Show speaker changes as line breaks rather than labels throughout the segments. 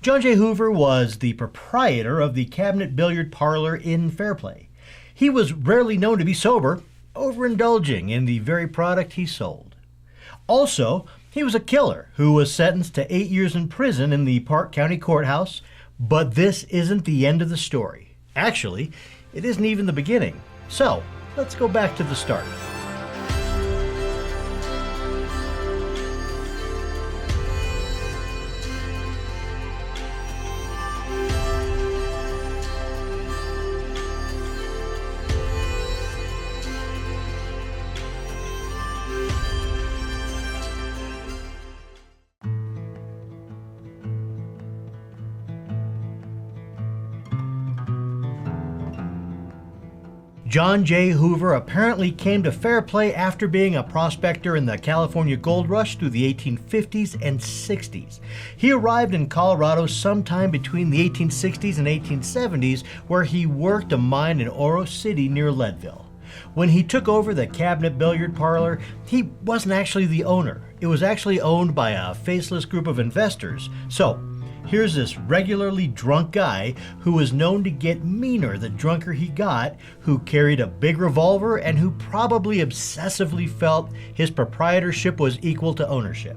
John J. Hoover was the proprietor of the Cabinet Billiard Parlor in Fairplay. He was rarely known to be sober, overindulging in the very product he sold. Also, he was a killer who was sentenced to 8 years in prison in the Park County Courthouse, but this isn't the end of the story. Actually, it isn't even the beginning. So, let's go back to the start. John J. Hoover apparently came to Fairplay after being a prospector in the California Gold Rush through the 1850s and 60s. He arrived in Colorado sometime between the 1860s and 1870s, where he worked a mine in Oro City near Leadville. When he took over the Cabinet Billiard Parlor, he wasn't actually the owner. It was actually owned by a faceless group of investors. So, here's this regularly drunk guy who was known to get meaner the drunker he got, who carried a big revolver, and who probably obsessively felt his proprietorship was equal to ownership.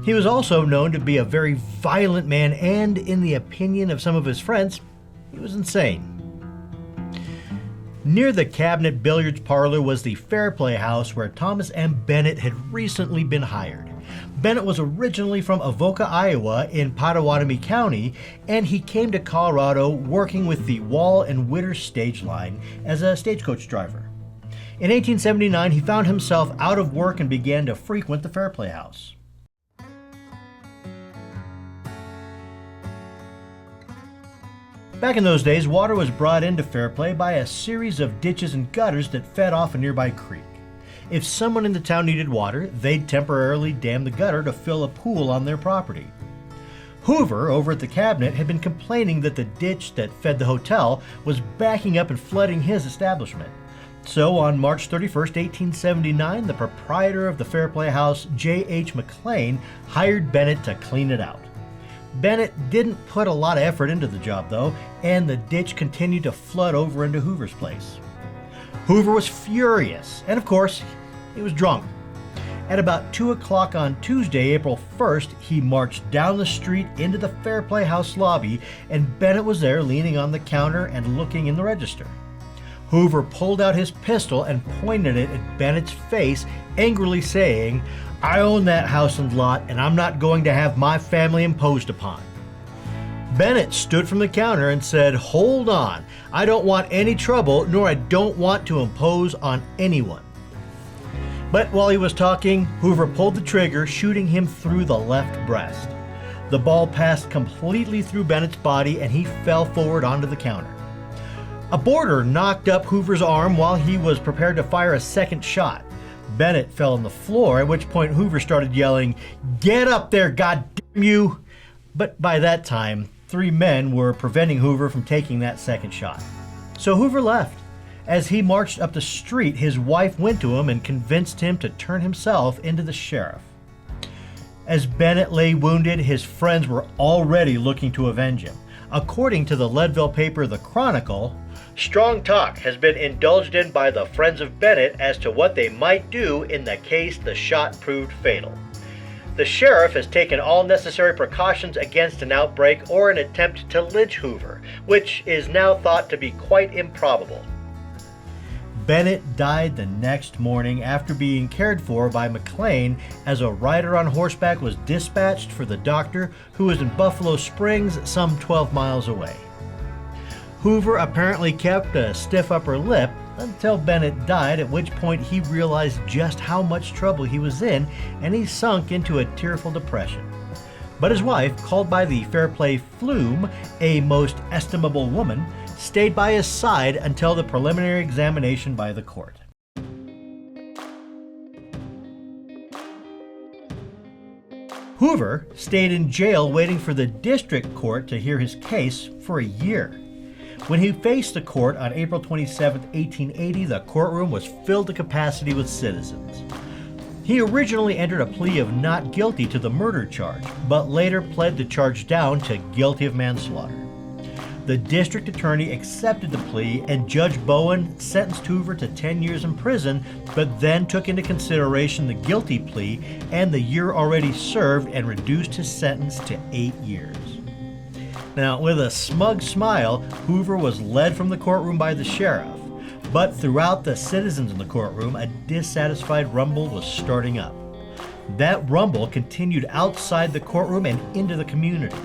He was also known to be a very violent man, and in the opinion of some of his friends, he was insane. Near the Cabinet Billiards Parlor was the Fairplay house where Thomas M. Bennett had recently been hired. Bennett was originally from Avoca, Iowa in Pottawatomie County, and he came to Colorado working with the Wall and Witter stage line as a stagecoach driver. In 1879, he found himself out of work and began to frequent the Fairplay house. Back in those days, water was brought into Fairplay by a series of ditches and gutters that fed off a nearby creek. If someone in the town needed water, they'd temporarily dam the gutter to fill a pool on their property. Hoover, over at the Cabinet, had been complaining that the ditch that fed the hotel was backing up and flooding his establishment. So on March 31st, 1879, the proprietor of the Fairplay house, J.H. McLean, hired Bennett to clean it out. Bennett didn't put a lot of effort into the job though, and the ditch continued to flood over into Hoover's place. Hoover was furious, and of course, he was drunk. At about 2 o'clock on Tuesday, April 1st, he marched down the street into the Fairplay house lobby, and Bennett was there leaning on the counter and looking in the register. Hoover pulled out his pistol and pointed it at Bennett's face, angrily saying, "I own that house and lot, and I'm not going to have my family imposed upon." Bennett stood from the counter and said, "Hold on, I don't want any trouble, nor I don't want to impose on anyone." But while he was talking, Hoover pulled the trigger, shooting him through the left breast. The ball passed completely through Bennett's body, and he fell forward onto the counter. A boarder knocked up Hoover's arm while he was prepared to fire a second shot. Bennett fell on the floor, at which point Hoover started yelling, "Get up there, goddamn you!" But by that time, 3 men were preventing Hoover from taking that second shot. So Hoover left. As he marched up the street, his wife went to him and convinced him to turn himself into the sheriff. As Bennett lay wounded, his friends were already looking to avenge him. According to the Leadville paper, The Chronicle, strong talk has been indulged in by the friends of Bennett as to what they might do in the case the shot proved fatal. The sheriff has taken all necessary precautions against an outbreak or an attempt to lynch Hoover, which is now thought to be quite improbable. Bennett died the next morning after being cared for by McLean as a rider on horseback was dispatched for the doctor who was in Buffalo Springs, some 12 miles away. Hoover apparently kept a stiff upper lip until Bennett died, at which point he realized just how much trouble he was in, and he sunk into a tearful depression. But his wife, called by the Fairplay Flume a most estimable woman, stayed by his side until the preliminary examination by the court. Hoover stayed in jail waiting for the district court to hear his case for a year. When he faced the court on April 27, 1880, the courtroom was filled to capacity with citizens. He originally entered a plea of not guilty to the murder charge, but later pled the charge down to guilty of manslaughter. The district attorney accepted the plea, and Judge Bowen sentenced Hoover to 10 years in prison, but then took into consideration the guilty plea and the year already served and reduced his sentence to 8 years. Now, with a smug smile, Hoover was led from the courtroom by the sheriff, but throughout the citizens in the courtroom, a dissatisfied rumble was starting up. That rumble continued outside the courtroom and into the community.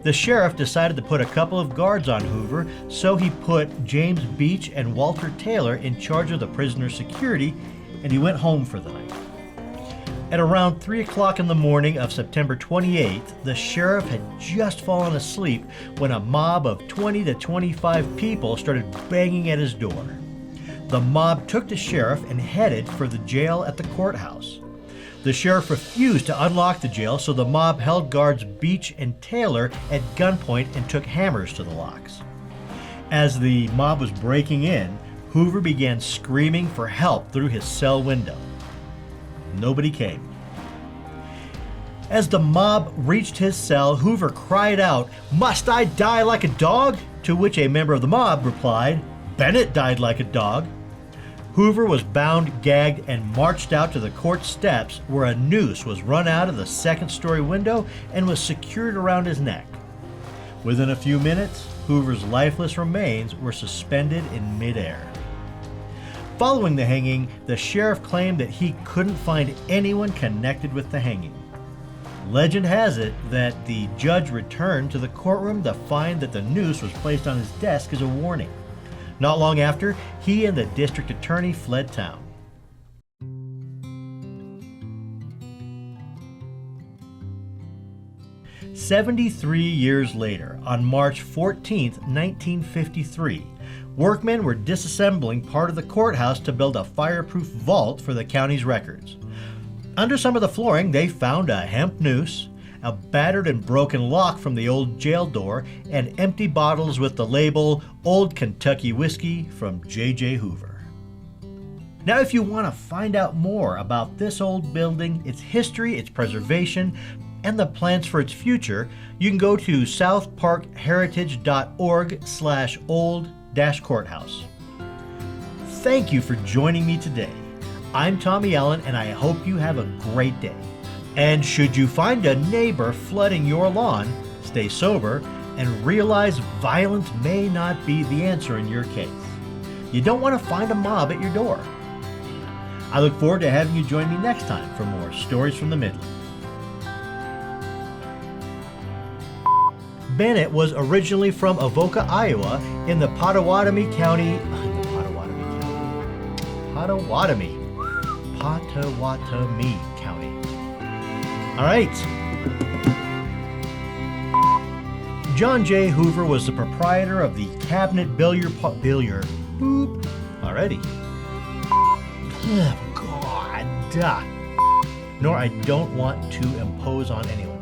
The sheriff decided to put a couple of guards on Hoover, so he put James Beach and Walter Taylor in charge of the prisoner's security, and he went home for the night. At around 3 o'clock in the morning of September 28th, the sheriff had just fallen asleep when a mob of 20 to 25 people started banging at his door. The mob took the sheriff and headed for the jail at the courthouse. The sheriff refused to unlock the jail, so the mob held guards Beach and Taylor at gunpoint and took hammers to the locks. As the mob was breaking in, Hoover began screaming for help through his cell window. Nobody came. As the mob reached his cell, Hoover cried out, "Must I die like a dog?" To which a member of the mob replied, "Bennett died like a dog." Hoover was bound, gagged, and marched out to the court steps, where a noose was run out of the second-story window and was secured around his neck. Within a few minutes, Hoover's lifeless remains were suspended in midair. Following the hanging, the sheriff claimed that he couldn't find anyone connected with the hanging. Legend has it that the judge returned to the courtroom to find that the noose was placed on his desk as a warning. Not long after, he and the district attorney fled town. "73 years later, on March 14, 1953, workmen were disassembling part of the courthouse to build a fireproof vault for the county's records. Under some of the flooring, they found a hemp noose, a battered and broken lock from the old jail door, and empty bottles with the label "Old Kentucky Whiskey from J.J. Hoover." Now, if you want to find out more about this old building, its history, its preservation, and the plans for its future, you can go to southparkheritage.org/old-courthouse. Thank you for joining me today. I'm Tommy Allen, and I hope you have a great day. And should you find a neighbor flooding your lawn, stay sober and realize violence may not be the answer in your case. You don't want to find a mob at your door. I look forward to having you join me next time for more Stories from the Midlands. Bennett was originally from Avoca, Iowa, in the Pottawatomie County. Pottawatomie County. All right. John J. Hoover was the proprietor of the Cabinet Billiard. Boop. Already. Oh, God. Nor I don't want to impose on anyone.